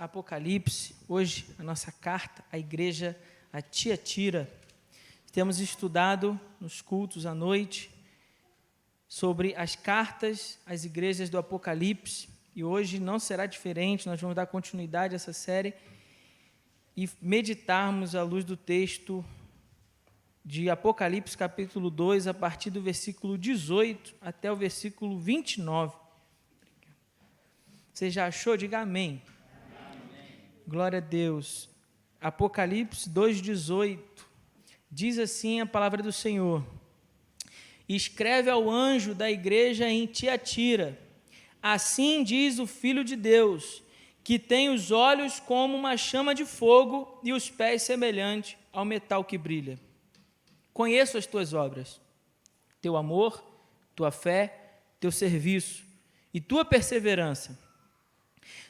Apocalipse, hoje a nossa carta à igreja a Tiatira. Temos estudado nos cultos à noite sobre as cartas às igrejas do Apocalipse e hoje não será diferente, nós vamos dar continuidade a essa série e meditarmos à luz do texto de Apocalipse capítulo 2, a partir do versículo 18 até o versículo 29. Você já achou? Diga amém. Glória a Deus. Apocalipse 2,18, diz assim a palavra do Senhor: escreve ao anjo da igreja em Tiatira, assim diz o Filho de Deus, que tem os olhos como uma chama de fogo e os pés semelhantes ao metal que brilha. Conheço as tuas obras, teu amor, tua fé, teu serviço e tua perseverança.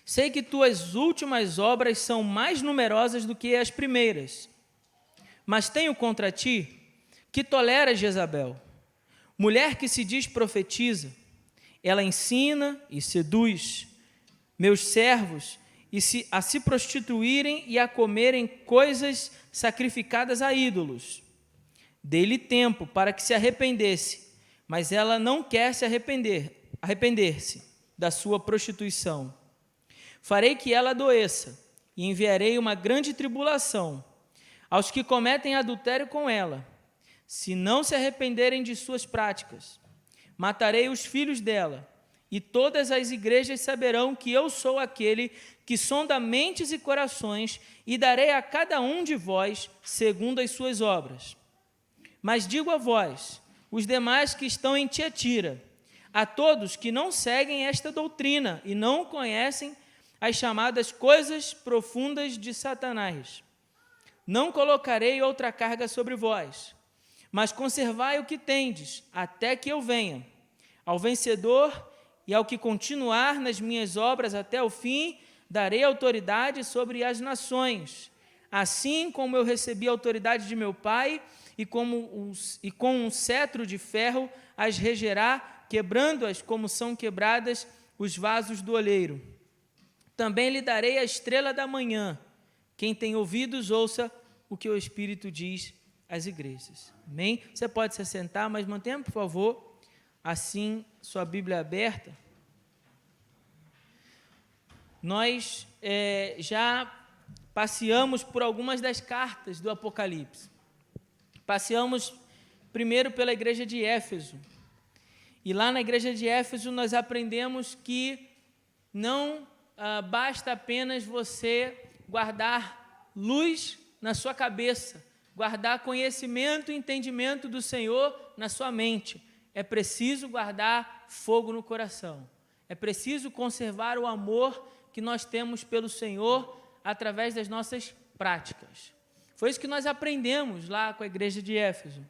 Sei que tuas últimas obras são mais numerosas do que as primeiras, mas tenho contra ti que toleras Jezabel, mulher que se diz profetiza. Ela ensina e seduz meus servos a se prostituírem e a comerem coisas sacrificadas a ídolos. Dei-lhe tempo para que se arrependesse, mas ela não quer se arrepender-se da sua prostituição. Farei que ela adoeça e enviarei uma grande tribulação aos que cometem adultério com ela. Se não se arrependerem de suas práticas, matarei os filhos dela, e todas as igrejas saberão que eu sou aquele que sonda mentes e corações, e darei a cada um de vós segundo as suas obras. Mas digo a vós, os demais que estão em Tiatira, a todos que não seguem esta doutrina e não conhecem as chamadas coisas profundas de Satanás, não colocarei outra carga sobre vós, mas conservai o que tendes, até que eu venha. Ao vencedor e ao que continuar nas minhas obras até o fim, darei autoridade sobre as nações, assim como eu recebi a autoridade de meu Pai, e com um cetro de ferro as regerá, quebrando-as como são quebradas os vasos do oleiro. Também lhe darei a estrela da manhã. Quem tem ouvidos, ouça o que o Espírito diz às igrejas. Amém? Você pode se assentar, mas mantenha, por favor, assim, sua Bíblia aberta. Nós já passeamos por algumas das cartas do Apocalipse. Passeamos primeiro pela igreja de Éfeso. E lá na igreja de Éfeso nós aprendemos que não basta apenas você guardar luz na sua cabeça, guardar conhecimento e entendimento do Senhor na sua mente. É preciso guardar fogo no coração. É preciso conservar o amor que nós temos pelo Senhor através das nossas práticas. Foi isso que nós aprendemos lá com a igreja de Éfeso.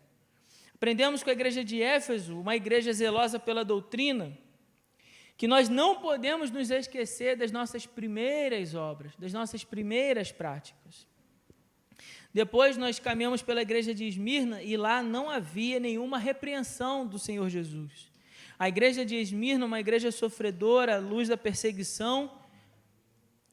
Aprendemos com a igreja de Éfeso, uma igreja zelosa pela doutrina, que nós não podemos nos esquecer das nossas primeiras obras, das nossas primeiras práticas. Depois nós caminhamos pela igreja de Esmirna e lá não havia nenhuma repreensão do Senhor Jesus. A igreja de Esmirna, uma igreja sofredora à luz da perseguição,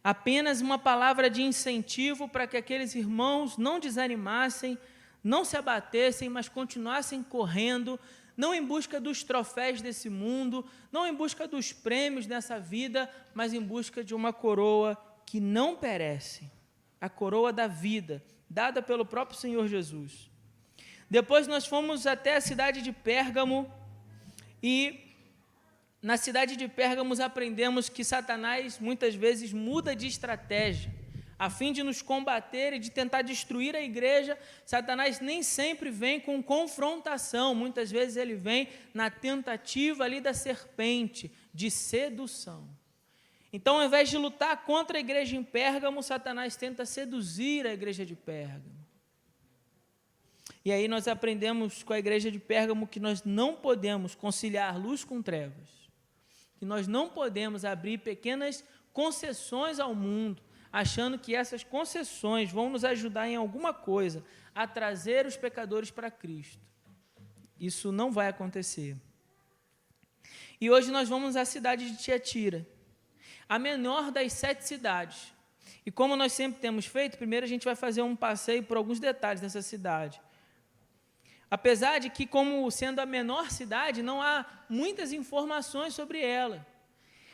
apenas uma palavra de incentivo para que aqueles irmãos não desanimassem, não se abatessem, mas continuassem correndo, não em busca dos troféus desse mundo, não em busca dos prêmios dessa vida, mas em busca de uma coroa que não perece, a coroa da vida, dada pelo próprio Senhor Jesus. Depois nós fomos até a cidade de Pérgamo, e na cidade de Pérgamo aprendemos que Satanás muitas vezes muda de estratégia, a fim de nos combater e de tentar destruir a igreja. Satanás nem sempre vem com confrontação, muitas vezes ele vem na tentativa ali da serpente, de sedução. Então, ao invés de lutar contra a igreja em Pérgamo, Satanás tenta seduzir a igreja de Pérgamo. E aí nós aprendemos com a igreja de Pérgamo que nós não podemos conciliar luz com trevas, que nós não podemos abrir pequenas concessões ao mundo, achando que essas concessões vão nos ajudar em alguma coisa a trazer os pecadores para Cristo. Isso não vai acontecer. E hoje nós vamos à cidade de Tiatira, a menor das 7 cidades. E como nós sempre temos feito, primeiro a gente vai fazer um passeio por alguns detalhes dessa cidade. Apesar de que, como sendo a menor cidade, não há muitas informações sobre ela.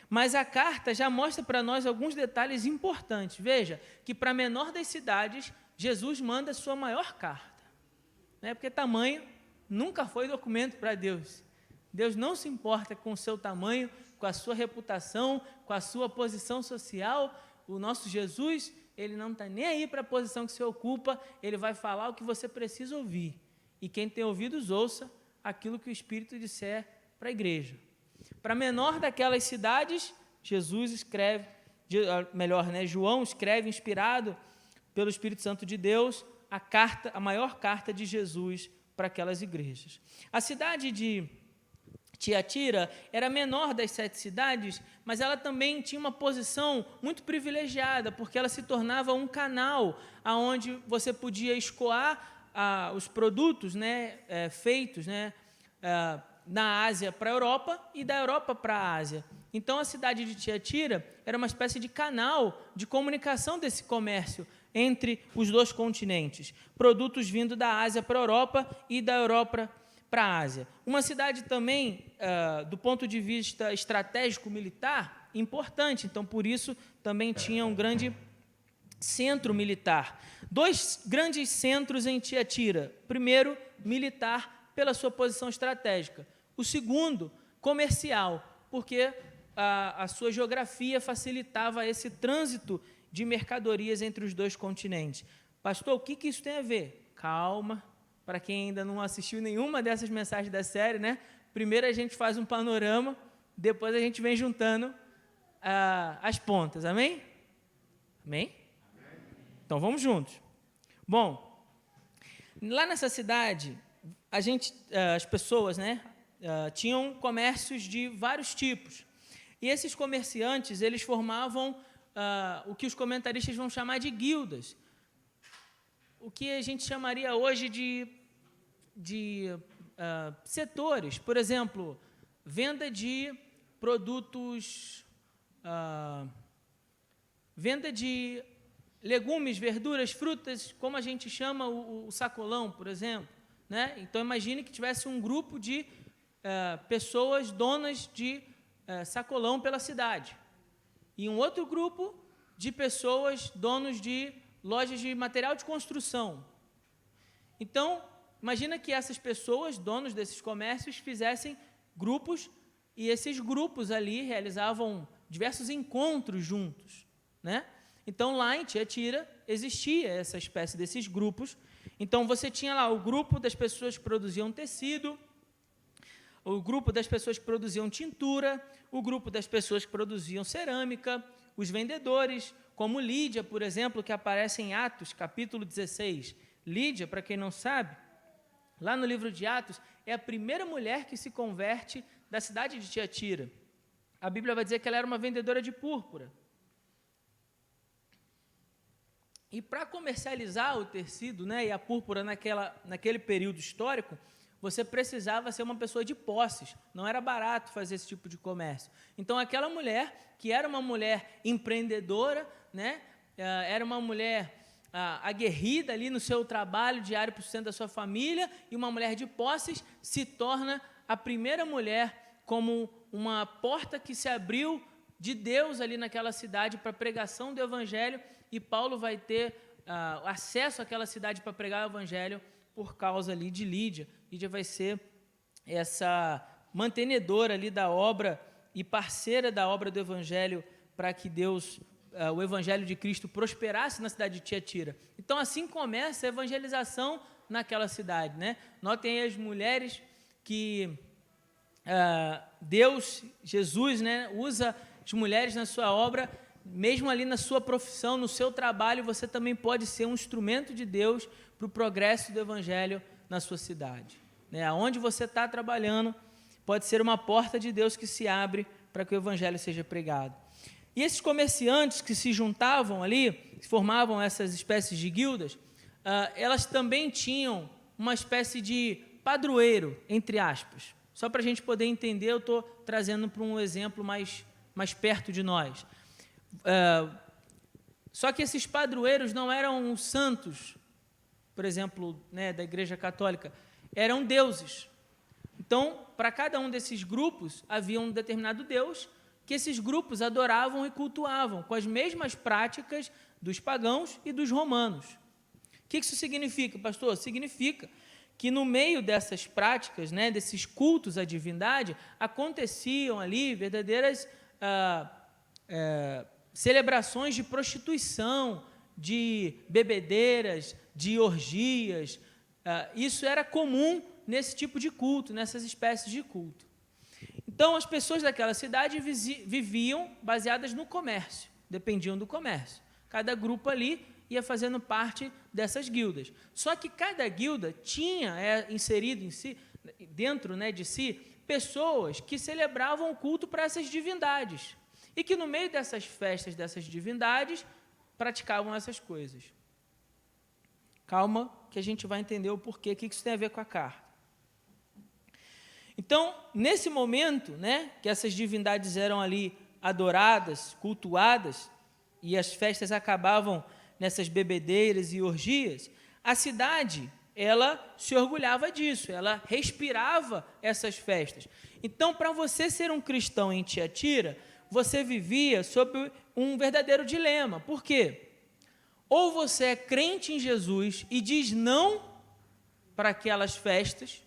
Mas a carta já mostra para nós alguns detalhes importantes. Veja, que para a menor das cidades, Jesus manda a sua maior carta. Porque tamanho nunca foi documento para Deus. Deus não se importa com o seu tamanho, com a sua reputação, com a sua posição social. O nosso Jesus, ele não está nem aí para a posição que você ocupa, ele vai falar o que você precisa ouvir. E quem tem ouvidos, ouça aquilo que o Espírito disser para a igreja. Para a menor daquelas cidades, Jesus escreve, João escreve, inspirado pelo Espírito Santo de Deus, a maior carta de Jesus para aquelas igrejas. A cidade de Tiatira era a menor das 7 cidades, mas ela também tinha uma posição muito privilegiada, porque ela se tornava um canal onde você podia escoar os produtos feitos na Ásia para a Europa e da Europa para a Ásia. Então, a cidade de Tiatira era uma espécie de canal de comunicação desse comércio entre os dois continentes, produtos vindo da Ásia para a Europa e da Europa para a Ásia. Uma cidade também, do ponto de vista estratégico militar, importante, então, por isso, também tinha um grande centro militar. 2 grandes centros em Tiatira. Primeiro, militar, pela sua posição estratégica. O segundo, comercial, porque a sua geografia facilitava esse trânsito de mercadorias entre os dois continentes. Pastor, o que isso tem a ver? Calma, para quem ainda não assistiu nenhuma dessas mensagens da série, primeiro a gente faz um panorama, depois a gente vem juntando as pontas, amém? Amém? Então, vamos juntos. Bom, lá nessa cidade, as pessoas, tinham comércios de vários tipos. E esses comerciantes, eles formavam o que os comentaristas vão chamar de guildas. O que a gente chamaria hoje de setores. Por exemplo, venda de produtos, venda de legumes, verduras, frutas, como a gente chama o sacolão, por exemplo. Então, imagine que tivesse um grupo de pessoas donas de sacolão pela cidade. E um outro grupo de pessoas donos de lojas de material de construção. Então, imagina que essas pessoas, donos desses comércios, fizessem grupos, e esses grupos ali realizavam diversos encontros juntos. Então, lá em Tiatira, existia essa espécie desses grupos. Então, você tinha lá o grupo das pessoas que produziam tecido, o grupo das pessoas que produziam tintura, o grupo das pessoas que produziam cerâmica, os vendedores, como Lídia, por exemplo, que aparece em Atos, capítulo 16. Lídia, para quem não sabe, lá no livro de Atos, é a primeira mulher que se converte da cidade de Tiatira. A Bíblia vai dizer que ela era uma vendedora de púrpura. E para comercializar o tecido, e a púrpura naquele período histórico, você precisava ser uma pessoa de posses, não era barato fazer esse tipo de comércio. Então, aquela mulher, que era uma mulher empreendedora, era uma mulher aguerrida ali no seu trabalho diário para o sustento da sua família, e uma mulher de posses se torna a primeira mulher como uma porta que se abriu de Deus ali naquela cidade para a pregação do Evangelho, e Paulo vai ter acesso àquela cidade para pregar o Evangelho por causa ali de Lídia. Lídia vai ser essa mantenedora ali da obra e parceira da obra do Evangelho para que o Evangelho de Cristo prosperasse na cidade de Tiatira. Então, assim começa a evangelização naquela cidade. Notem aí as mulheres que Deus, Jesus, usa as mulheres na sua obra. Mesmo ali na sua profissão, no seu trabalho, você também pode ser um instrumento de Deus para o progresso do Evangelho na sua cidade. Aonde você está trabalhando, pode ser uma porta de Deus que se abre para que o Evangelho seja pregado. E esses comerciantes que se juntavam ali, formavam essas espécies de guildas, elas também tinham uma espécie de padroeiro, entre aspas. Só para a gente poder entender, eu estou trazendo para um exemplo mais perto de nós. Só que esses padroeiros não eram santos, por exemplo, né, da Igreja Católica, eram deuses. Então, para cada um desses grupos, havia um determinado deus que esses grupos adoravam e cultuavam, com as mesmas práticas dos pagãos e dos romanos. O que isso significa, pastor? Significa que no meio dessas práticas, né, desses cultos à divindade, aconteciam ali verdadeiras celebrações de prostituição, de bebedeiras, de orgias. Isso era comum nesse tipo de culto, nessas espécies de culto. Então, as pessoas daquela cidade viviam baseadas no comércio, dependiam do comércio. Cada grupo ali ia fazendo parte dessas guildas. Só que cada guilda tinha inserido em si, dentro, né, de si, pessoas que celebravam o culto para essas divindades e que no meio dessas festas, dessas divindades, praticavam essas coisas. Calma, que a gente vai entender o porquê, o que isso tem a ver com a carta. Então, nesse momento, né, que essas divindades eram ali adoradas, cultuadas, e as festas acabavam nessas bebedeiras e orgias, a cidade, ela se orgulhava disso, ela respirava essas festas. Então, para você ser um cristão em Tiatira, você vivia sob um verdadeiro dilema. Por quê? Ou você é crente em Jesus e diz não para aquelas festas,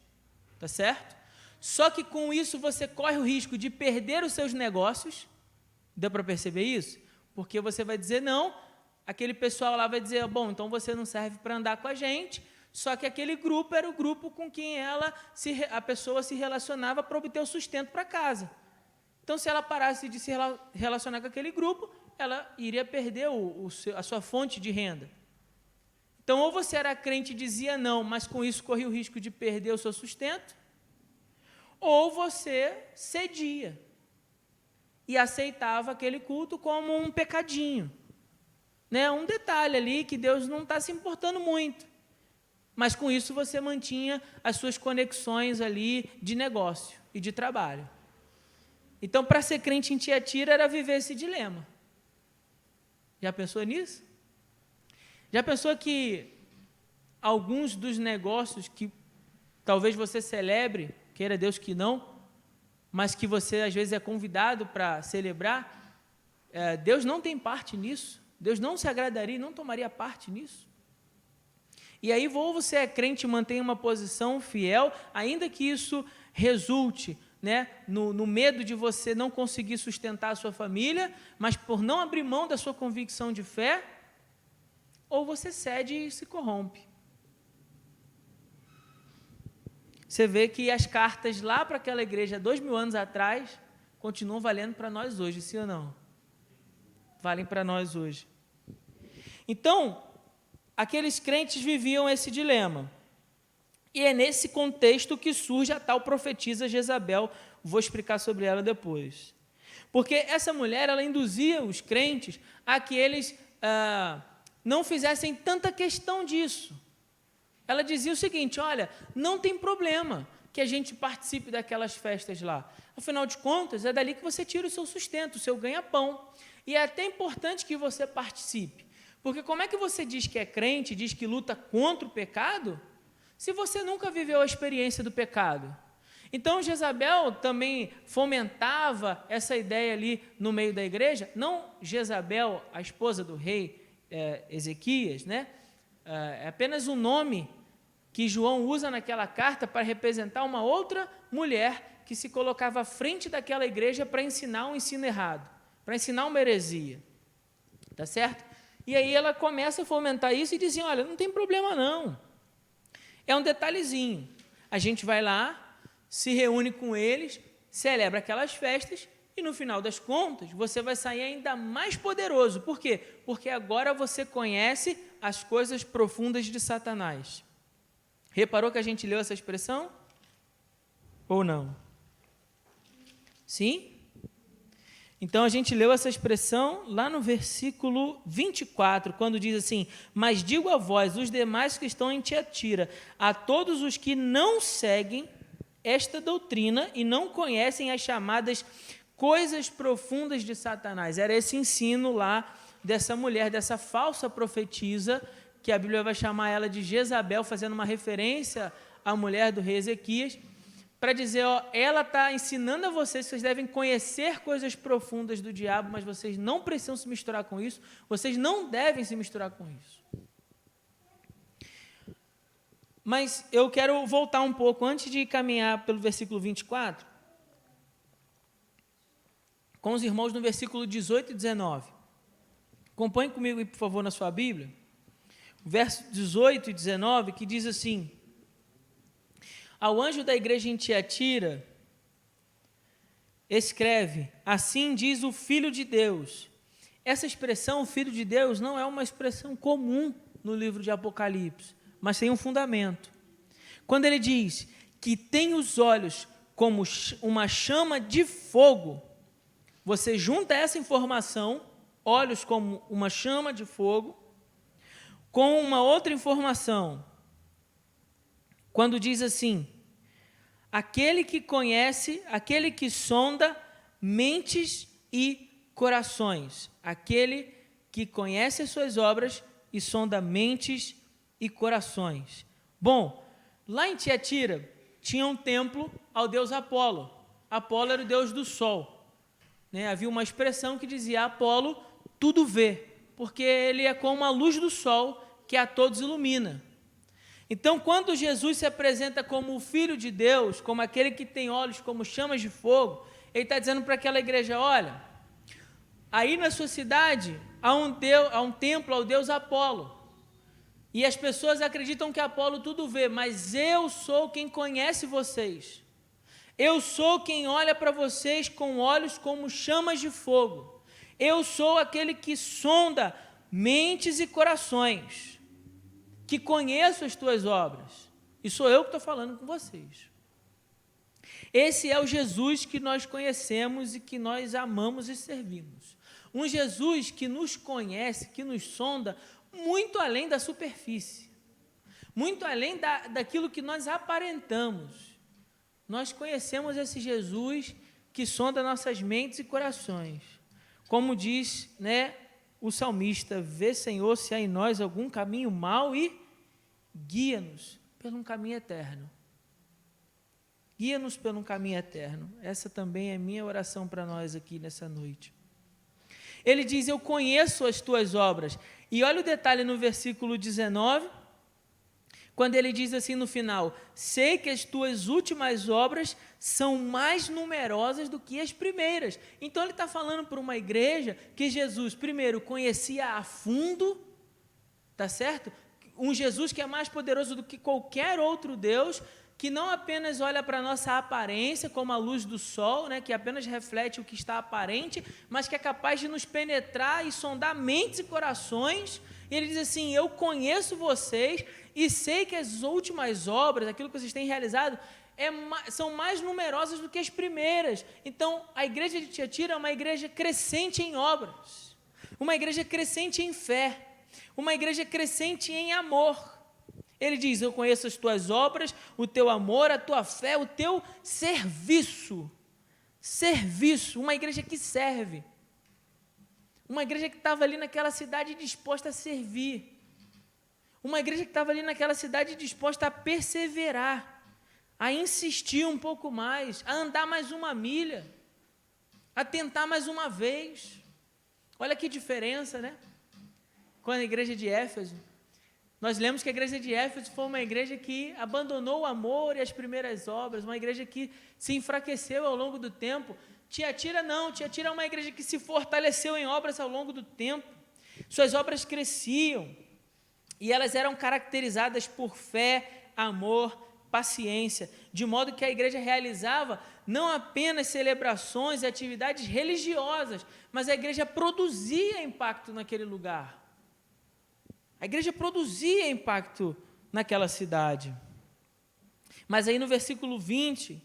tá certo? Só que com isso você corre o risco de perder os seus negócios. Deu para perceber isso? Porque você vai dizer não, aquele pessoal lá vai dizer, bom, então você não serve para andar com a gente, só que aquele grupo era o grupo com quem a pessoa se relacionava para obter o sustento para casa. Então, se ela parasse de se relacionar com aquele grupo, ela iria perder a sua fonte de renda. Então, ou você era crente e dizia não, mas com isso corria o risco de perder o seu sustento, ou você cedia e aceitava aquele culto como um pecadinho, né? Um detalhe ali que Deus não está se importando muito, mas com isso você mantinha as suas conexões ali de negócio e de trabalho. Então, para ser crente em Tiatira era viver esse dilema. Já pensou nisso? Já pensou que alguns dos negócios que talvez você celebre, queira Deus que não, mas que você às vezes é convidado para celebrar, Deus não tem parte nisso, Deus não se agradaria, não tomaria parte nisso. E aí, ou você é crente e mantém uma posição fiel, ainda que isso resulte, né, no medo de você não conseguir sustentar a sua família, mas por não abrir mão da sua convicção de fé, ou você cede e se corrompe. Você vê que as cartas lá para aquela igreja 2000 anos atrás continuam valendo para nós hoje, sim ou não? Valem para nós hoje. Então, aqueles crentes viviam esse dilema. E é nesse contexto que surge a tal profetisa Jezabel. Vou explicar sobre ela depois. Porque essa mulher, ela induzia os crentes a que eles não fizessem tanta questão disso. Ela dizia o seguinte, olha, não tem problema que a gente participe daquelas festas lá. Afinal de contas, é dali que você tira o seu sustento, o seu ganha-pão. E é até importante que você participe. Porque como é que você diz que é crente, diz que luta contra o pecado, se você nunca viveu a experiência do pecado? Então, Jezabel também fomentava essa ideia ali no meio da igreja. Não Jezabel, a esposa do rei Ezequias, né? É apenas um nome que João usa naquela carta para representar uma outra mulher que se colocava à frente daquela igreja para ensinar um ensino errado, para ensinar uma heresia. Tá certo? E aí ela começa a fomentar isso e diz assim, olha, não tem problema não. É um detalhezinho. A gente vai lá, se reúne com eles, celebra aquelas festas e, no final das contas, você vai sair ainda mais poderoso. Por quê? Porque agora você conhece as coisas profundas de Satanás. Reparou que a gente leu essa expressão? Ou não? Sim? Então, a gente leu essa expressão lá no versículo 24, quando diz assim, mas digo a vós, os demais que estão em Tiatira, a todos os que não seguem esta doutrina e não conhecem as chamadas coisas profundas de Satanás. Era esse ensino lá dessa mulher, dessa falsa profetisa, que a Bíblia vai chamar ela de Jezabel, fazendo uma referência à mulher do rei Ezequias, para dizer, ó, ela está ensinando a vocês que vocês devem conhecer coisas profundas do diabo, mas vocês não precisam se misturar com isso, vocês não devem se misturar com isso. Mas eu quero voltar um pouco, antes de caminhar pelo versículo 24, com os irmãos no versículo 18 e 19. Acompanhe comigo aí, por favor, na sua Bíblia. O verso 18 e 19, que diz assim: ao anjo da igreja em Tiatira, escreve, assim diz o Filho de Deus. Essa expressão, o Filho de Deus, não é uma expressão comum no livro de Apocalipse, mas tem um fundamento. Quando ele diz que tem os olhos como uma chama de fogo, você junta essa informação, olhos como uma chama de fogo, com uma outra informação, quando diz assim, aquele que conhece, aquele que sonda mentes e corações, aquele que conhece as suas obras e sonda mentes e corações. Bom, lá em Tiatira tinha um templo ao deus Apolo. Apolo era o deus do sol. Havia uma expressão que dizia, Apolo tudo vê, porque ele é como a luz do sol que a todos ilumina. Então, quando Jesus se apresenta como o Filho de Deus, como aquele que tem olhos como chamas de fogo, ele está dizendo para aquela igreja, olha, aí na sua cidade há um templo ao deus Apolo, e as pessoas acreditam que Apolo tudo vê, mas eu sou quem conhece vocês. Eu sou quem olha para vocês com olhos como chamas de fogo. Eu sou aquele que sonda mentes e corações, que conheço as tuas obras. E sou eu que estou falando com vocês. Esse é o Jesus que nós conhecemos e que nós amamos e servimos. Um Jesus que nos conhece, que nos sonda muito além da superfície, muito além daquilo que nós aparentamos. Nós conhecemos esse Jesus que sonda nossas mentes e corações. Como diz, o salmista, vê, Senhor, se há em nós algum caminho mau e guia-nos pelo um caminho eterno. Guia-nos pelo um caminho eterno. Essa também é minha oração para nós aqui nessa noite. Ele diz, eu conheço as tuas obras. E olha o detalhe no versículo 19, quando ele diz assim no final, sei que as tuas últimas obras são mais numerosas do que as primeiras. Então ele está falando para uma igreja que Jesus, primeiro, conhecia a fundo, tá certo? Um Jesus que é mais poderoso do que qualquer outro Deus, que não apenas olha para a nossa aparência, como a luz do sol, que apenas reflete o que está aparente, mas que é capaz de nos penetrar e sondar mentes e corações. E ele diz assim, eu conheço vocês e sei que as últimas obras, aquilo que vocês têm realizado, são mais numerosas do que as primeiras. Então, a igreja de Tiatira é uma igreja crescente em obras, uma igreja crescente em fé, uma igreja crescente em amor. Ele diz, eu conheço as tuas obras, o teu amor, a tua fé, o teu serviço. Serviço, uma igreja que serve. Uma igreja que estava ali naquela cidade disposta a servir. Uma igreja que estava ali naquela cidade disposta a perseverar, a insistir um pouco mais, a andar mais uma milha, a tentar mais uma vez. Olha que diferença, com a igreja de Éfeso. Nós lemos que a igreja de Éfeso foi uma igreja que abandonou o amor e as primeiras obras, uma igreja que se enfraqueceu ao longo do tempo. Tiatira não, Tiatira é uma igreja que se fortaleceu em obras ao longo do tempo. Suas obras cresciam e elas eram caracterizadas por fé, amor, paciência, de modo que a igreja realizava não apenas celebrações e atividades religiosas, mas a igreja produzia impacto naquele lugar. A igreja produzia impacto naquela cidade. Mas aí no versículo 20,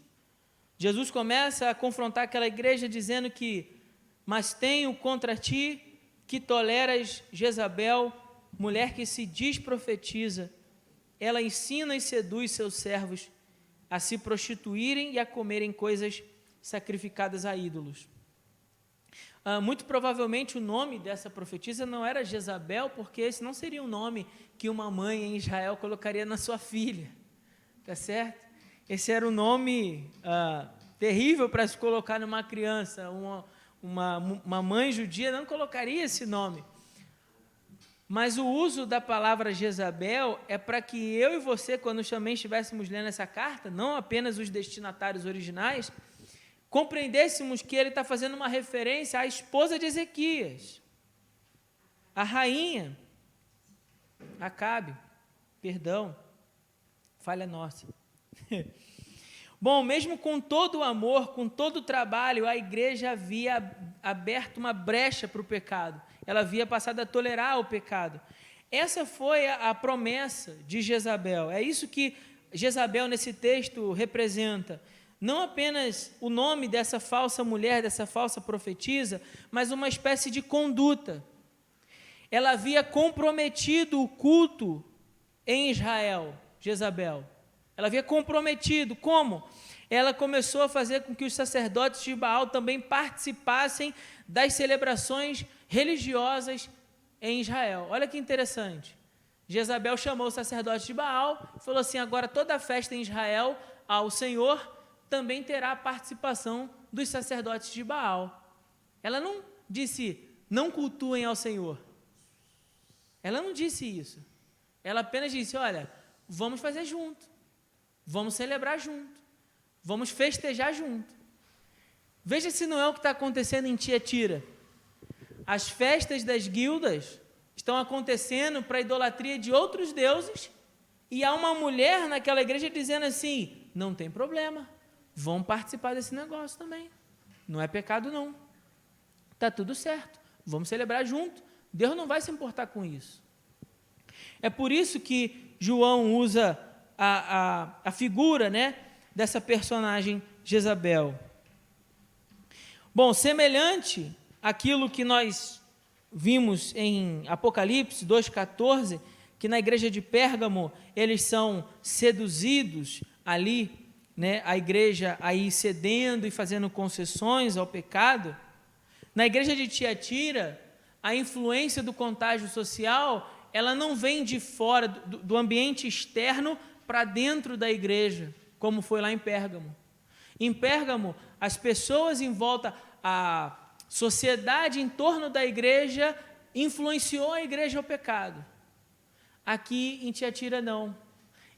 Jesus começa a confrontar aquela igreja dizendo que, mas tenho contra ti que toleras Jezabel, mulher que se diz profetiza, ela ensina e seduz seus servos a se prostituírem e a comerem coisas sacrificadas a ídolos. Muito provavelmente o nome dessa profetisa não era Jezabel, porque esse não seria um nome que uma mãe em Israel colocaria na sua filha, tá certo? Esse era um nome terrível para se colocar numa criança. Uma mãe judia não colocaria esse nome. Mas o uso da palavra Jezabel é para que eu e você, quando também estivéssemos lendo essa carta, não apenas os destinatários originais, compreendêssemos que ele está fazendo uma referência à esposa de Ezequias, a rainha, Acabe, perdão, falha nossa. Bom, mesmo com todo o amor, com todo o trabalho, a igreja havia aberto uma brecha para o pecado, ela havia passado a tolerar o pecado. Essa foi a promessa de Jezabel, é isso que Jezabel nesse texto representa. Não apenas o nome dessa falsa mulher, dessa falsa profetisa, mas uma espécie de conduta. Ela havia comprometido o culto em Israel, Jezabel. Ela havia comprometido. Como? Ela começou a fazer com que os sacerdotes de Baal também participassem das celebrações religiosas em Israel. Olha que interessante. Jezabel chamou os sacerdotes de Baal e falou assim: agora toda a festa em Israel ao Senhor também terá a participação dos sacerdotes de Baal. Ela não disse, não cultuem ao Senhor. Ela não disse isso. Ela apenas disse, olha, vamos fazer junto, vamos celebrar junto, vamos festejar junto. Veja se não é o que está acontecendo em Tiatira. As festas das guildas estão acontecendo para a idolatria de outros deuses, e há uma mulher naquela igreja dizendo assim, não tem problema, vão participar desse negócio também, não é pecado não, está tudo certo, vamos celebrar junto, Deus não vai se importar com isso. É por isso que João usa a figura, né, dessa personagem Jezabel. Bom, semelhante àquilo que nós vimos em Apocalipse 2,14, que na igreja de Pérgamo eles são seduzidos ali, né, a igreja aí cedendo e fazendo concessões ao pecado. Na igreja de Tiatira, a influência do contágio social, ela não vem de fora, do ambiente externo para dentro da igreja, como foi lá em Pérgamo. Em Pérgamo, as pessoas em volta, a sociedade em torno da igreja influenciou a igreja ao pecado. Aqui em Tiatira não.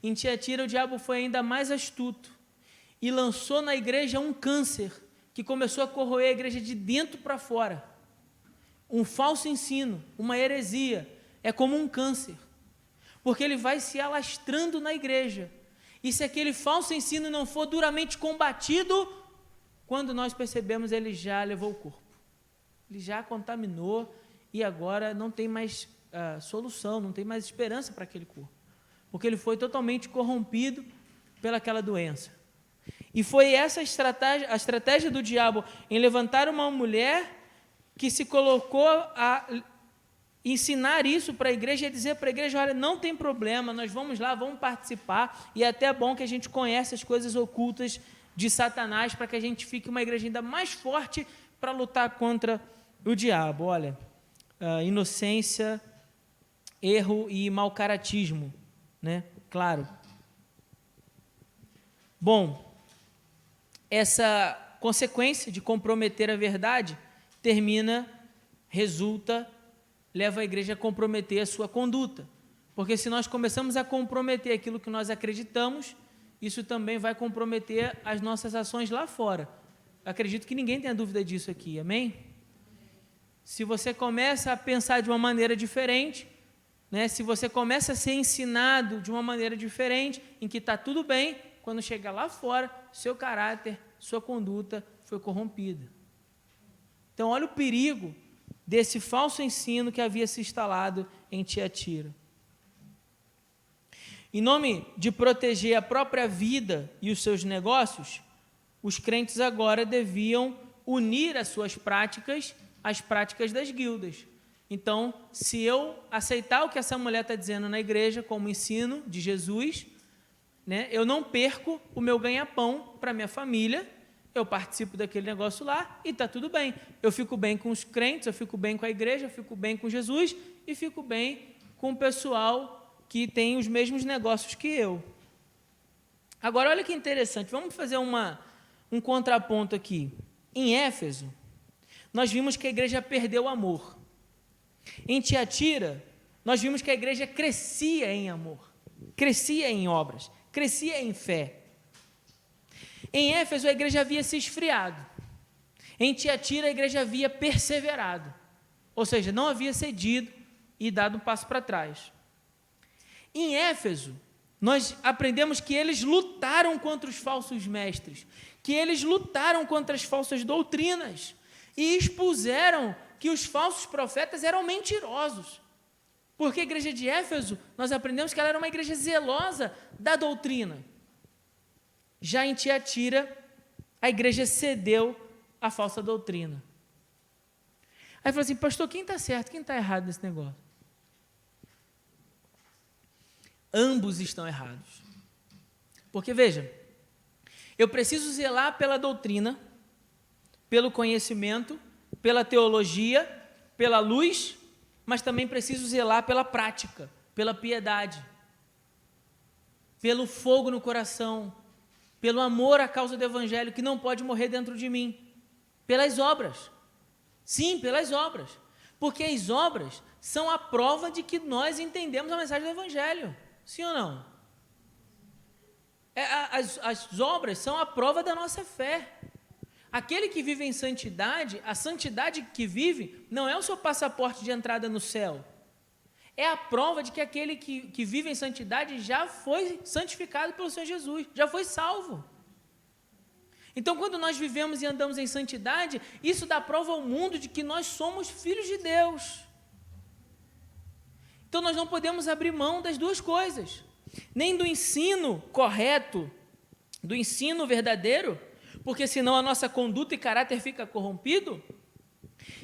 Em Tiatira o diabo foi ainda mais astuto e lançou na igreja um câncer que começou a corroer a igreja de dentro para fora. Um falso ensino, uma heresia, é como um câncer, porque ele vai se alastrando na igreja. E se aquele falso ensino não for duramente combatido, quando nós percebemos, ele já levou o corpo. Ele já contaminou e agora não tem mais solução, não tem mais esperança para aquele corpo, porque ele foi totalmente corrompido pelaquela doença. E foi essa a estratégia do diabo em levantar uma mulher que se colocou a ensinar isso para a igreja e dizer para a igreja, olha, não tem problema, nós vamos lá, vamos participar, e é até bom que a gente conheça as coisas ocultas de Satanás, para que a gente fique uma igreja ainda mais forte para lutar contra o diabo. Olha, inocência, erro e mau caratismo, né? Claro. Bom, essa consequência de comprometer a verdade leva a igreja a comprometer a sua conduta, porque se nós começamos a comprometer aquilo que nós acreditamos, isso também vai comprometer as nossas ações lá fora. Acredito que ninguém tenha dúvida disso aqui, amém? Se você começa a pensar de uma maneira diferente, né, se você começa a ser ensinado de uma maneira diferente, em que está tudo bem, quando chega lá fora, seu caráter, sua conduta foi corrompida. Então, olha o perigo desse falso ensino que havia se instalado em Tiatira. Em nome de proteger a própria vida e os seus negócios, os crentes agora deviam unir as suas práticas às práticas das guildas. Então, se eu aceitar o que essa mulher está dizendo na igreja como ensino de Jesus, né, eu não perco o meu ganha-pão para minha família, eu participo daquele negócio lá e está tudo bem. Eu fico bem com os crentes, eu fico bem com a igreja, eu fico bem com Jesus e fico bem com o pessoal que tem os mesmos negócios que eu. Agora, olha que interessante, vamos fazer um contraponto aqui. Em Éfeso, nós vimos que a igreja perdeu o amor. Em Tiatira, nós vimos que a igreja crescia em amor, crescia em obras, crescia em fé. Em Éfeso, a igreja havia se esfriado. Em Tiatira, a igreja havia perseverado, ou seja, não havia cedido e dado um passo para trás. Em Éfeso, nós aprendemos que eles lutaram contra os falsos mestres, que eles lutaram contra as falsas doutrinas e expuseram que os falsos profetas eram mentirosos. Porque a igreja de Éfeso, nós aprendemos que ela era uma igreja zelosa da doutrina. Já em Tiatira, a igreja cedeu à falsa doutrina. Aí falou assim, pastor, quem está certo, quem está errado nesse negócio? Ambos estão errados. Porque, veja, eu preciso zelar pela doutrina, pelo conhecimento, pela teologia, pela luz, mas também preciso zelar pela prática, pela piedade, pelo fogo no coração, pelo amor à causa do Evangelho, que não pode morrer dentro de mim, pelas obras. Sim, pelas obras. Porque as obras são a prova de que nós entendemos a mensagem do Evangelho. Sim ou não? As obras são a prova da nossa fé. Aquele que vive em santidade, a santidade que vive, não é o seu passaporte de entrada no céu. É a prova de que aquele que vive em santidade já foi santificado pelo Senhor Jesus, já foi salvo. Então, quando nós vivemos e andamos em santidade, isso dá prova ao mundo de que nós somos filhos de Deus. Então, nós não podemos abrir mão das duas coisas, nem do ensino correto, do ensino verdadeiro, porque senão a nossa conduta e caráter fica corrompido,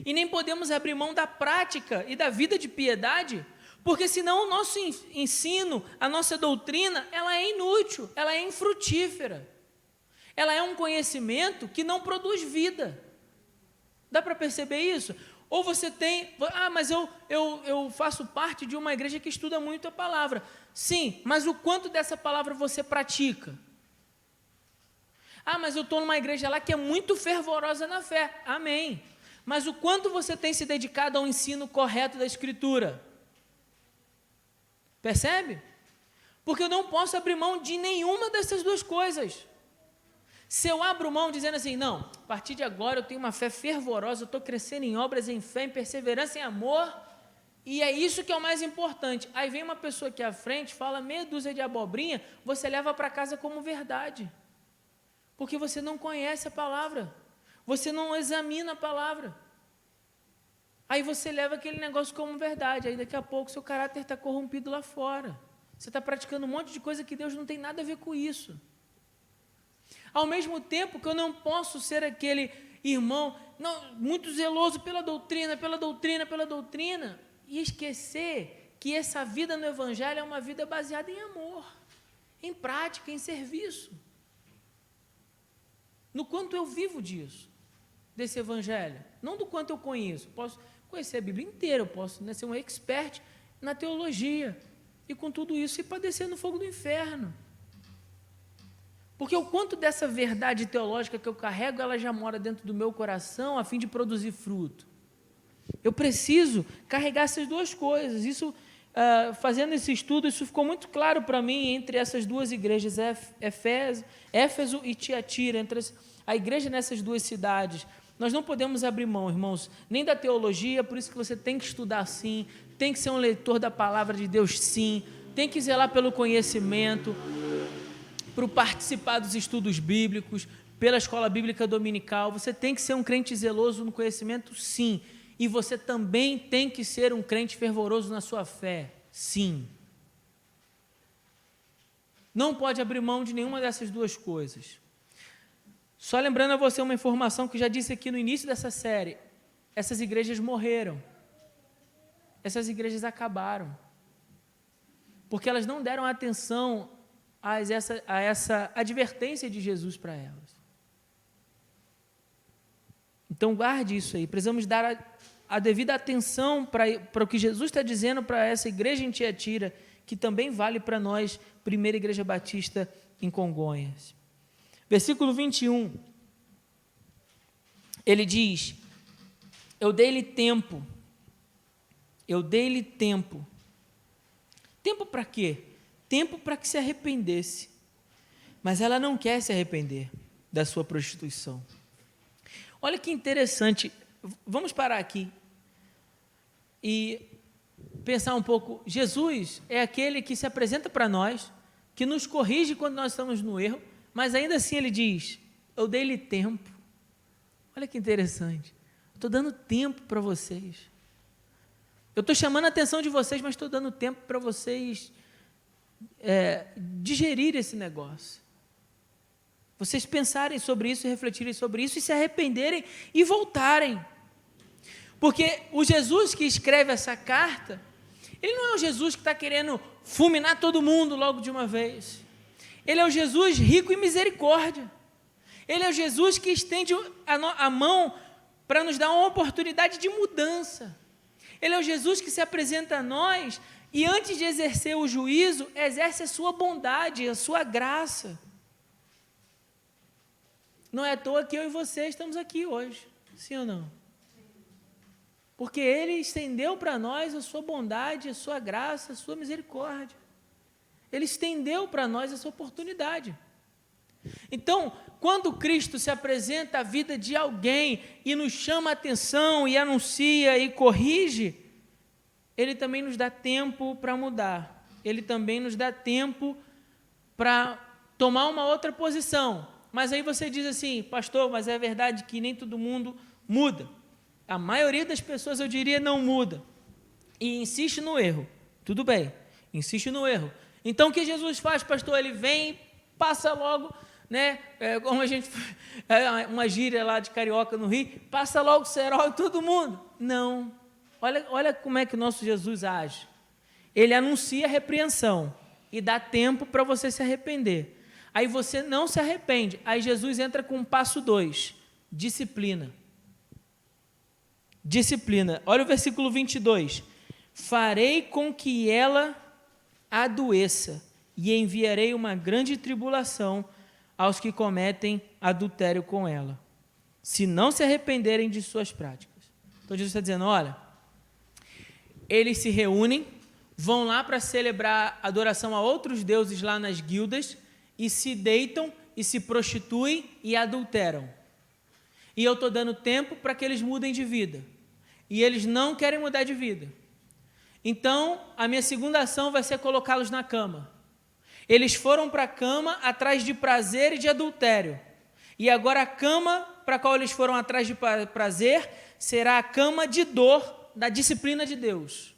e nem podemos abrir mão da prática e da vida de piedade, porque senão o nosso ensino, a nossa doutrina, ela é inútil, ela é infrutífera. Ela é um conhecimento que não produz vida. Dá para perceber isso? Ou você tem, mas eu faço parte de uma igreja que estuda muito a palavra. Sim, mas o quanto dessa palavra você pratica? Mas eu estou numa igreja lá que é muito fervorosa na fé. Amém. Mas o quanto você tem se dedicado ao ensino correto da Escritura? Percebe? Porque eu não posso abrir mão de nenhuma dessas duas coisas. Se eu abro mão dizendo assim, não, a partir de agora eu tenho uma fé fervorosa, eu estou crescendo em obras, em fé, em perseverança, em amor, e é isso que é o mais importante. Aí vem uma pessoa aqui à frente, fala meia dúzia de abobrinha, você leva para casa como verdade. Porque você não conhece a palavra, você não examina a palavra. Aí você leva aquele negócio como verdade, aí daqui a pouco seu caráter está corrompido lá fora. Você está praticando um monte de coisa que Deus não tem nada a ver com isso. Ao mesmo tempo que eu não posso ser aquele irmão muito zeloso pela doutrina, e esquecer que essa vida no Evangelho é uma vida baseada em amor, em prática, em serviço. No quanto eu vivo disso, desse Evangelho, não do quanto eu conheço. Posso conhecer a Bíblia inteira, eu posso ser um expert na teologia, e com tudo isso ir padecer no fogo do inferno. Porque o quanto dessa verdade teológica que eu carrego, ela já mora dentro do meu coração a fim de produzir fruto. Eu preciso carregar essas duas coisas. Isso, fazendo esse estudo, isso ficou muito claro para mim entre essas duas igrejas, Éfeso e Tiatira, entre a igreja nessas duas cidades. Nós não podemos abrir mão, irmãos, nem da teologia, por isso que você tem que estudar sim, tem que ser um leitor da palavra de Deus sim, tem que zelar pelo conhecimento, para participar dos estudos bíblicos, pela escola bíblica dominical. Você tem que ser um crente zeloso no conhecimento, sim. E você também tem que ser um crente fervoroso na sua fé, sim. Não pode abrir mão de nenhuma dessas duas coisas. Só lembrando a você uma informação que eu já disse aqui no início dessa série. Essas igrejas morreram. Essas igrejas acabaram. Porque elas não deram atenção a essa advertência de Jesus para elas. Então, guarde isso aí. Precisamos dar a devida atenção para o que Jesus está dizendo para essa igreja em Tiatira, que também vale para nós, Primeira Igreja Batista em Congonhas. Versículo 21, ele diz: eu dei-lhe tempo. Eu dei-lhe tempo. Tempo para quê? Tempo para que se arrependesse. Mas ela não quer se arrepender da sua prostituição. Olha que interessante. Vamos parar aqui e pensar um pouco. Jesus é aquele que se apresenta para nós, que nos corrige quando nós estamos no erro, mas ainda assim ele diz: eu dei-lhe tempo. Olha que interessante. Estou dando tempo para vocês. Eu estou chamando a atenção de vocês, mas estou dando tempo para vocês digerir esse negócio. Vocês pensarem sobre isso, refletirem sobre isso e se arrependerem e voltarem. Porque o Jesus que escreve essa carta, ele não é o Jesus que está querendo fulminar todo mundo logo de uma vez. Ele é o Jesus rico em misericórdia. Ele é o Jesus que estende a mão para nos dar uma oportunidade de mudança. Ele é o Jesus que se apresenta a nós e antes de exercer o juízo, exerce a sua bondade, a sua graça. Não é à toa que eu e você estamos aqui hoje, sim ou não? Porque Ele estendeu para nós a sua bondade, a sua graça, a sua misericórdia. Ele estendeu para nós essa oportunidade. Então, quando Cristo se apresenta à vida de alguém e nos chama a atenção e anuncia e corrige, Ele também nos dá tempo para mudar. Ele também nos dá tempo para tomar uma outra posição. Mas aí você diz assim: pastor, mas é verdade que nem todo mundo muda. A maioria das pessoas, eu diria, não muda. E insiste no erro. Tudo bem, insiste no erro. Então, o que Jesus faz, pastor? Ele vem, passa logo, né? Como a gente, uma gíria lá de carioca no Rio, passa logo o cerol em todo mundo. Não. Olha como é que o nosso Jesus age. Ele anuncia a repreensão e dá tempo para você se arrepender. Aí você não se arrepende. Aí Jesus entra com o passo 2, disciplina. Disciplina. Olha o versículo 22. Farei com que ela adoeça e enviarei uma grande tribulação aos que cometem adultério com ela, se não se arrependerem de suas práticas. Então Jesus está dizendo: olha, eles se reúnem, vão lá para celebrar adoração a outros deuses lá nas guildas e se deitam e se prostituem e adulteram. E eu estou dando tempo para que eles mudem de vida. E eles não querem mudar de vida. Então, a minha segunda ação vai ser colocá-los na cama. Eles foram para a cama atrás de prazer e de adultério. E agora a cama para a qual eles foram atrás de prazer será a cama de dor da disciplina de Deus.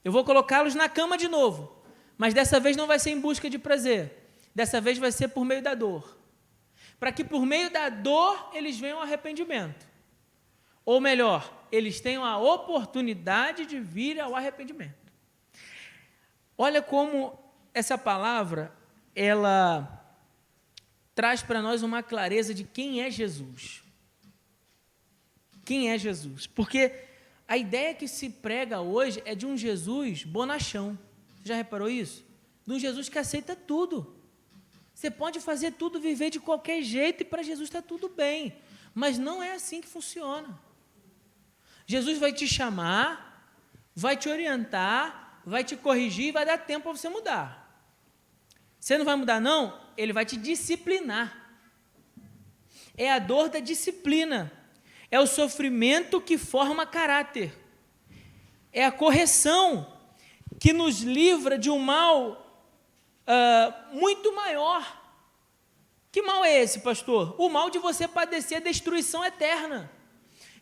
Eu vou colocá-los na cama de novo, mas dessa vez não vai ser em busca de prazer. Dessa vez vai ser por meio da dor. Para que por meio da dor eles venham ao arrependimento. Ou melhor, eles tenham a oportunidade de vir ao arrependimento. Olha como essa palavra, ela traz para nós uma clareza de quem é Jesus. Quem é Jesus? Porque a ideia que se prega hoje é de um Jesus bonachão. Você já reparou isso? De um Jesus que aceita tudo. Você pode fazer tudo, viver de qualquer jeito e para Jesus está tudo bem. Mas não é assim que funciona. Jesus vai te chamar, vai te orientar, vai te corrigir e vai dar tempo para você mudar. Você não vai mudar não? Ele vai te disciplinar. É a dor da disciplina. É o sofrimento que forma caráter. É a correção que nos livra de um mal muito maior. Que mal é esse, pastor? O mal de você padecer a destruição eterna.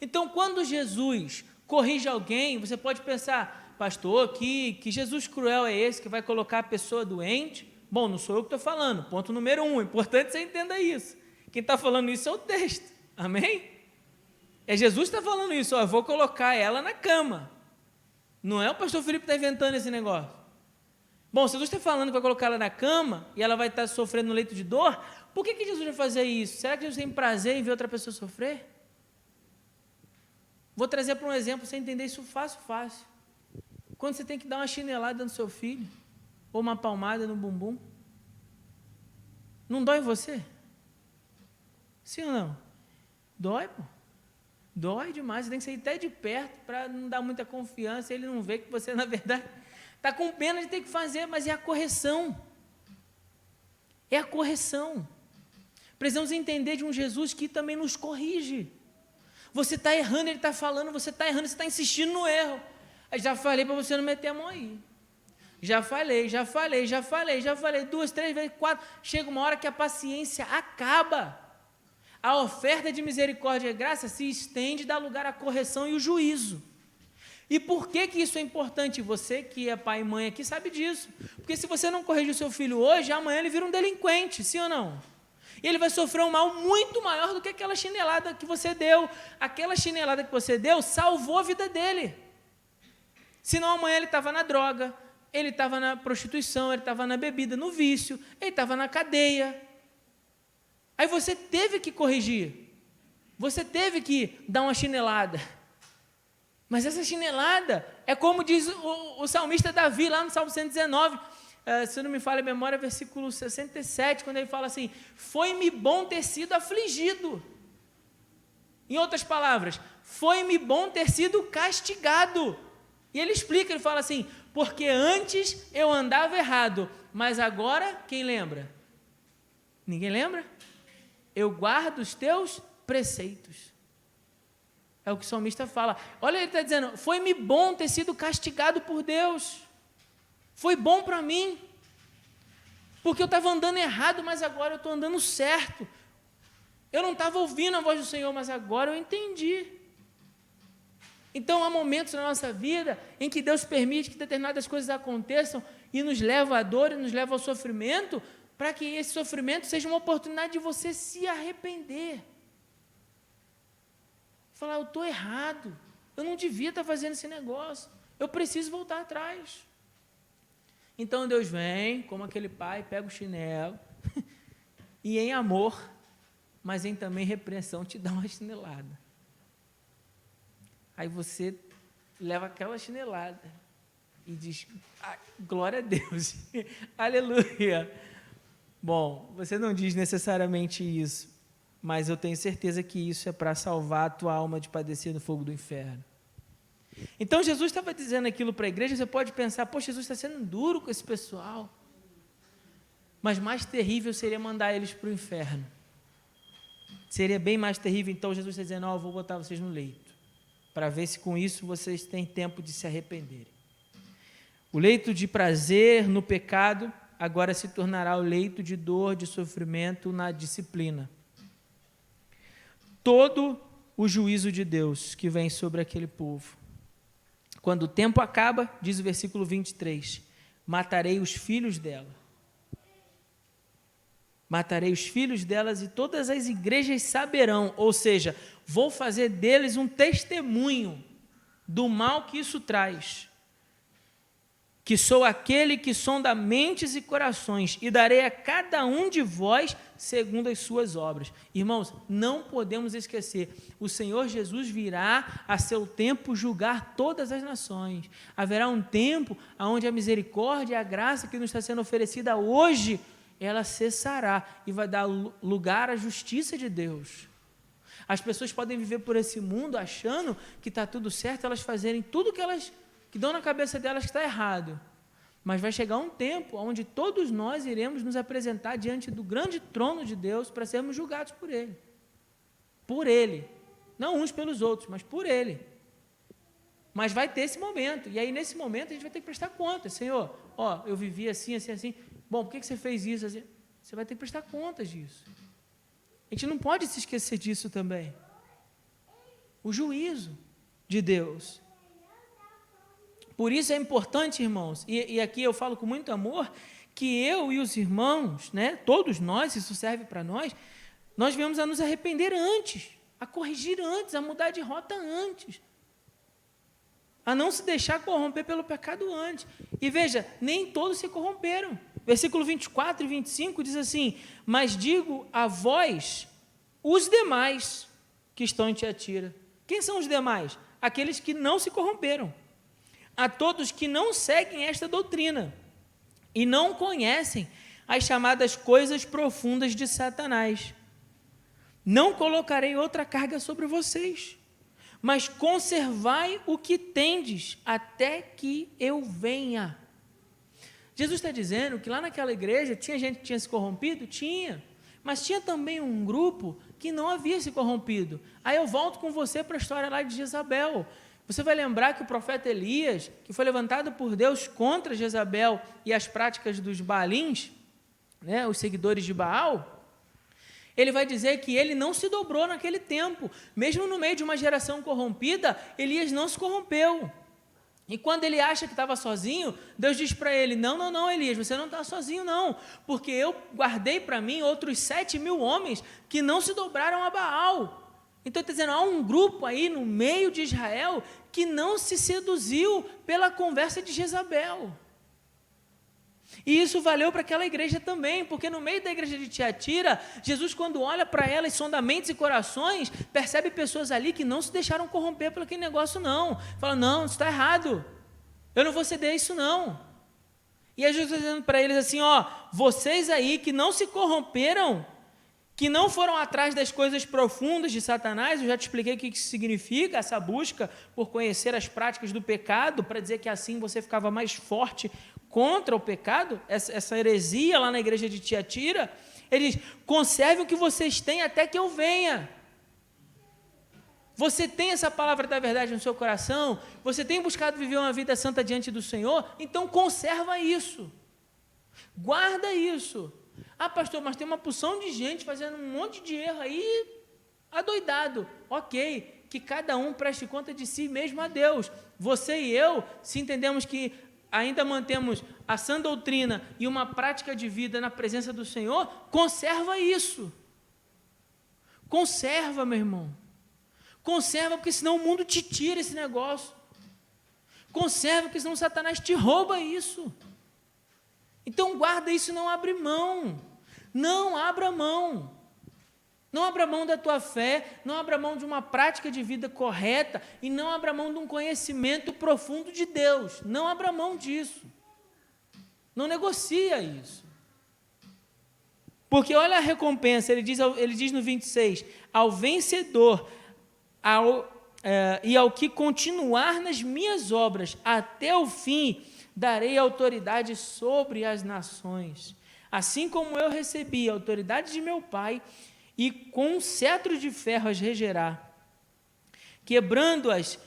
Então, quando Jesus corrige alguém, você pode pensar: pastor, que Jesus cruel é esse que vai colocar a pessoa doente? Bom, não sou eu que estou falando, ponto número 1, é importante que você entenda isso. Quem está falando isso é o texto, amém? É Jesus que está falando isso, ó, eu vou colocar ela na cama. Não é o pastor Felipe que está inventando esse negócio. Bom, se Jesus está falando que vai colocar ela na cama e ela vai estar sofrendo no leito de dor, por que Jesus vai fazer isso? Será que Jesus tem prazer em ver outra pessoa sofrer? Vou trazer para um exemplo, para você entender isso fácil. Quando você tem que dar uma chinelada no seu filho, ou uma palmada no bumbum, não dói em você? Sim ou não? Dói, pô. Dói demais, você tem que sair até de perto para não dar muita confiança, ele não vê que você, na verdade, está com pena de ter que fazer, mas é a correção. É a correção. Precisamos entender de um Jesus que também nos corrige. Você está errando, ele está falando, você está errando, você está insistindo no erro. Eu já falei para você não meter a mão aí. Já falei, 2, 3 vezes, 4. Chega uma hora que a paciência acaba. A oferta de misericórdia e graça se estende e dá lugar à correção e o juízo. E por que isso é importante? Você que é pai e mãe aqui sabe disso. Porque se você não corrigir o seu filho hoje, amanhã ele vira um delinquente, sim ou não? E ele vai sofrer um mal muito maior do que aquela chinelada que você deu. Aquela chinelada que você deu salvou a vida dele. Senão amanhã ele estava na droga, ele estava na prostituição, ele estava na bebida, no vício, ele estava na cadeia. Aí você teve que corrigir, você teve que dar uma chinelada. Mas essa chinelada é como diz o salmista Davi, lá no Salmo 119, se não me falha a memória, versículo 67, quando ele fala assim, foi-me bom ter sido afligido. Em outras palavras, foi-me bom ter sido castigado. E ele explica, ele fala assim, porque antes eu andava errado, mas agora, quem lembra? Ninguém lembra? Eu guardo os teus preceitos. É o que o salmista fala. Olha, ele está dizendo, foi-me bom ter sido castigado por Deus. Foi bom para mim. Porque eu estava andando errado, mas agora eu estou andando certo. Eu não estava ouvindo a voz do Senhor, mas agora eu entendi. Então, há momentos na nossa vida em que Deus permite que determinadas coisas aconteçam e nos leva à dor e nos leva ao sofrimento, para que esse sofrimento seja uma oportunidade de você se arrepender. Falar, eu estou errado, eu não devia estar fazendo esse negócio, eu preciso voltar atrás. Então Deus vem, como aquele pai, pega o chinelo, e em amor, mas em também repreensão, te dá uma chinelada. Aí você leva aquela chinelada e diz, glória a Deus, aleluia. Bom, você não diz necessariamente isso, mas eu tenho certeza que isso é para salvar a tua alma de padecer no fogo do inferno. Então, Jesus estava dizendo aquilo para a igreja, você pode pensar, poxa, Jesus está sendo duro com esse pessoal, mas mais terrível seria mandar eles para o inferno. Seria bem mais terrível, então Jesus está dizendo, eu vou botar vocês no leito, para ver se com isso vocês têm tempo de se arrependerem. O leito de prazer no pecado agora se tornará o leito de dor, de sofrimento na disciplina. Todo o juízo de Deus que vem sobre aquele povo. Quando o tempo acaba, diz o versículo 23, matarei os filhos dela. Matarei os filhos delas e todas as igrejas saberão, ou seja, vou fazer deles um testemunho do mal que isso traz. Que sou aquele que sonda mentes e corações, e darei a cada um de vós segundo as suas obras. Irmãos, não podemos esquecer, o Senhor Jesus virá a seu tempo julgar todas as nações. Haverá um tempo onde a misericórdia e a graça que nos está sendo oferecida hoje, ela cessará e vai dar lugar à justiça de Deus. As pessoas podem viver por esse mundo achando que está tudo certo, elas fazerem tudo que dão na cabeça delas que está errado. Mas vai chegar um tempo onde todos nós iremos nos apresentar diante do grande trono de Deus para sermos julgados por Ele. Por Ele. Não uns pelos outros, mas por Ele. Mas vai ter esse momento. E aí, nesse momento, a gente vai ter que prestar contas. Senhor, eu vivi assim, assim, assim. Bom, por que você fez isso? Assim? Você vai ter que prestar contas disso. A gente não pode se esquecer disso também. O juízo de Deus. Por isso é importante, irmãos, e aqui eu falo com muito amor, que eu e os irmãos, né, todos nós, isso serve para nós viemos a nos arrepender antes, a corrigir antes, a mudar de rota antes, a não se deixar corromper pelo pecado antes. E veja, nem todos se corromperam. Versículo 24 e 25 diz assim, mas digo a vós, os demais que estão em Tiatira. Quem são os demais? aqueles que não se corromperam, a todos que não seguem esta doutrina e não conhecem as chamadas coisas profundas de Satanás. Não colocarei outra carga sobre vocês, mas conservai o que tendes até que eu venha. Jesus está dizendo que lá naquela igreja tinha gente que tinha se corrompido? Tinha, mas tinha também um grupo que não havia se corrompido. Aí eu volto com você para a história lá de Jezabel. Você vai lembrar que o profeta Elias, que foi levantado por Deus contra Jezabel e as práticas dos Baalins, né, os seguidores de Baal, ele vai dizer que ele não se dobrou naquele tempo, mesmo no meio de uma geração corrompida, Elias não se corrompeu, e quando ele acha que estava sozinho, Deus diz para ele, não, Elias, você não está sozinho não, porque eu guardei para mim outros 7.000 homens que não se dobraram a Baal. Então está dizendo, há um grupo aí no meio de Israel que não se seduziu pela conversa de Jezabel. E isso valeu para aquela igreja também, porque no meio da igreja de Tiatira, Jesus, quando olha para ela e sonda mentes e corações, percebe pessoas ali que não se deixaram corromper por aquele negócio não. Fala, não, isso está errado, eu não vou ceder a isso não. E aí Jesus está dizendo para eles assim, ó, vocês aí que não se corromperam, que não foram atrás das coisas profundas de Satanás, eu já te expliquei o que isso significa, essa busca por conhecer as práticas do pecado, para dizer que assim você ficava mais forte contra o pecado, essa heresia lá na igreja de Tiatira. Ele diz, conserve o que vocês têm até que eu venha. Você tem essa palavra da verdade no seu coração, você tem buscado viver uma vida santa diante do Senhor, então conserva isso, guarda isso. Ah, pastor, mas tem uma porção de gente fazendo um monte de erro aí, adoidado. Ok, que cada um preste conta de si mesmo a Deus. Você e eu, se entendemos que ainda mantemos a sã doutrina e uma prática de vida na presença do Senhor, conserva isso. Conserva, meu irmão. Conserva, porque senão o mundo te tira esse negócio. Conserva, porque senão Satanás te rouba isso. Então guarda isso e não abre mão. Não abra mão. Não abra mão da tua fé, não abra mão de uma prática de vida correta e não abra mão de um conhecimento profundo de Deus. Não abra mão disso. Não negocia isso. Porque olha a recompensa, ele diz no 26, ao vencedor e ao que continuar nas minhas obras até o fim, darei autoridade sobre as nações. Assim como eu recebi a autoridade de meu Pai, e com um cetro de ferro as regerá, quebrando-as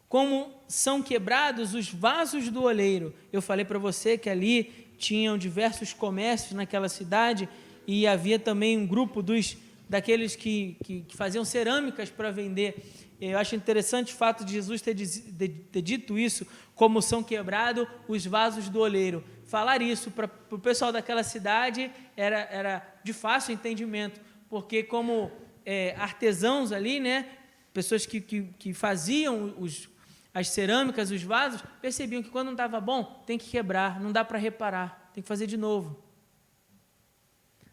como são quebrados os vasos do oleiro. Eu falei para você que ali tinham diversos comércios naquela cidade, e havia também um grupo daqueles que faziam cerâmicas para vender. Eu acho interessante o fato de Jesus ter dito isso, como são quebrados os vasos do oleiro. Falar isso para o pessoal daquela cidade era de fácil entendimento, porque como artesãos ali, né, pessoas que faziam as cerâmicas, os vasos, percebiam que quando não estava bom, tem que quebrar, não dá para reparar, tem que fazer de novo.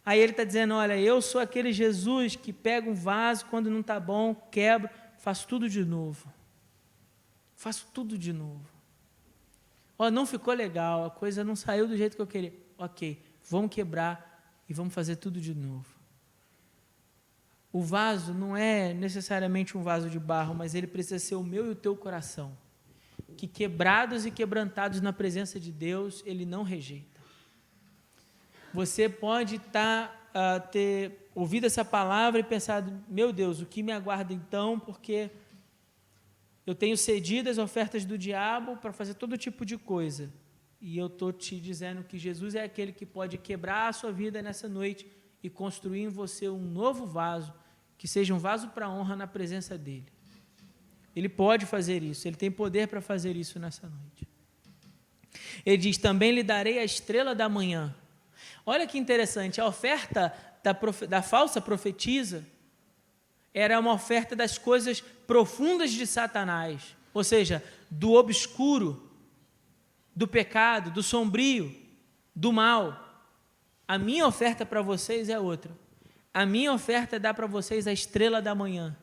Aí ele está dizendo, olha, eu sou aquele Jesus que pega um vaso, quando não está bom, quebra, faço tudo de novo. Faço tudo de novo. Ó, não ficou legal, a coisa não saiu do jeito que eu queria. Ok, vamos quebrar e vamos fazer tudo de novo. O vaso não é necessariamente um vaso de barro, mas ele precisa ser o meu e o teu coração, que quebrados e quebrantados na presença de Deus, Ele não rejeita. Você pode ter ouvido essa palavra e pensado, meu Deus, o que me aguarda então, porque eu tenho cedido às ofertas do diabo para fazer todo tipo de coisa, e eu estou te dizendo que Jesus é aquele que pode quebrar a sua vida nessa noite e construir em você um novo vaso, que seja um vaso para honra na presença dEle. Ele pode fazer isso, Ele tem poder para fazer isso nessa noite. Ele diz, também lhe darei a estrela da manhã. Olha que interessante, a oferta da falsa profetisa era uma oferta das coisas profundas de Satanás, ou seja, do obscuro, do pecado, do sombrio, do mal. A minha oferta para vocês é outra. A minha oferta é dar para vocês a estrela da manhã.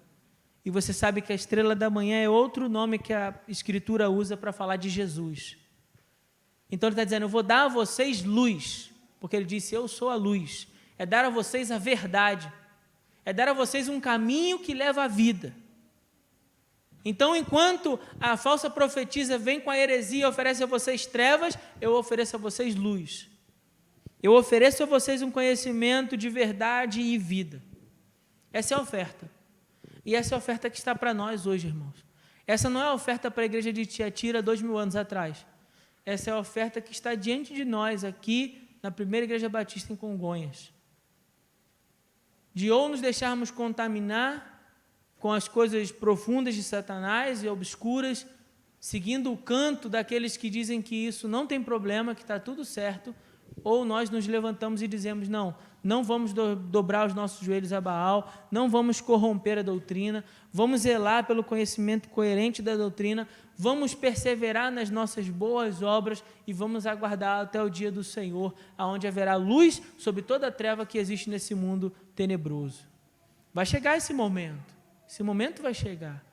E você sabe que a estrela da manhã é outro nome que a Escritura usa para falar de Jesus. Então ele está dizendo, eu vou dar a vocês luz, porque ele disse, eu sou a luz. É dar a vocês a verdade. É dar a vocês um caminho que leva à vida. Então, enquanto a falsa profetisa vem com a heresia e oferece a vocês trevas, eu ofereço a vocês luz. Eu ofereço a vocês um conhecimento de verdade e vida. Essa é a oferta. E essa é a oferta que está para nós hoje, irmãos. Essa não é a oferta para a igreja de Tiatira 2000 anos atrás. Essa é a oferta que está diante de nós aqui na primeira igreja batista em Congonhas. De ou nos deixarmos contaminar com as coisas profundas de Satanás e obscuras, seguindo o canto daqueles que dizem que isso não tem problema, que está tudo certo, ou nós nos levantamos e dizemos, não vamos dobrar os nossos joelhos a Baal, não vamos corromper a doutrina, vamos zelar pelo conhecimento coerente da doutrina, vamos perseverar nas nossas boas obras e vamos aguardar até o dia do Senhor, aonde haverá luz sobre toda a treva que existe nesse mundo tenebroso. Vai chegar esse momento vai chegar,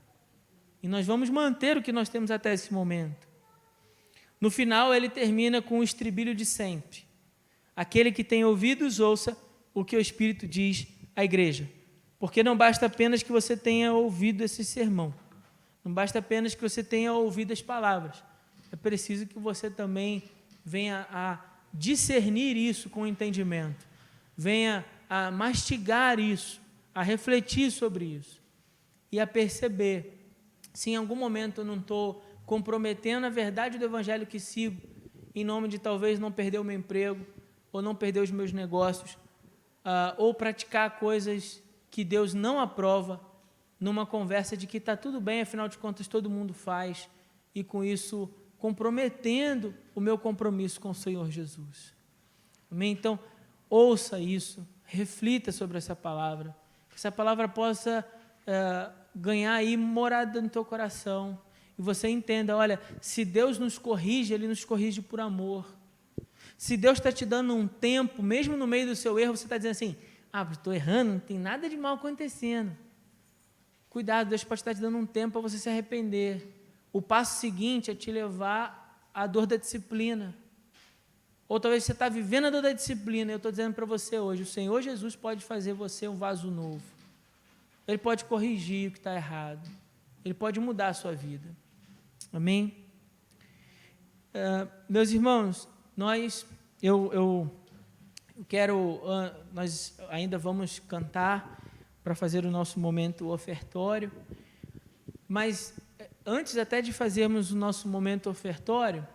e nós vamos manter o que nós temos até esse momento. No final ele termina com o estribilho de sempre, aquele que tem ouvidos ouça o que o Espírito diz à igreja, porque não basta apenas que você tenha ouvido esse sermão, não basta apenas que você tenha ouvido as palavras, é preciso que você também venha a discernir isso com entendimento, venha a mastigar isso, a refletir sobre isso, e a perceber, se em algum momento eu não estou comprometendo a verdade do Evangelho que sigo, em nome de talvez não perder o meu emprego, ou não perder os meus negócios, ou praticar coisas que Deus não aprova, numa conversa de que está tudo bem, afinal de contas todo mundo faz, e com isso comprometendo o meu compromisso com o Senhor Jesus. Amém? Então, ouça isso, reflita sobre essa palavra, que essa palavra possa ganhar aí morada no teu coração, e você entenda, olha, se Deus nos corrige, Ele nos corrige por amor. Se Deus está te dando um tempo, mesmo no meio do seu erro, você está dizendo assim, estou errando, não tem nada de mal acontecendo. Cuidado, Deus pode estar te dando um tempo para você se arrepender. O passo seguinte é te levar à dor da disciplina. Ou talvez você está vivendo a dor da disciplina, eu estou dizendo para você hoje, o Senhor Jesus pode fazer você um vaso novo. Ele pode corrigir o que está errado. Ele pode mudar a sua vida. Amém? Meus irmãos, nós ainda vamos cantar para fazer o nosso momento ofertório, mas antes até de fazermos o nosso momento ofertório,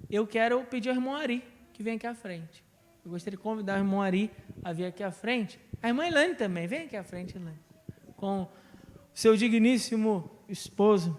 eu quero pedir ao irmão Ari que venha aqui à frente. Eu gostaria de convidar o irmão Ari a vir aqui à frente. A irmã Elaine também, vem aqui à frente, Elaine, com seu digníssimo esposo.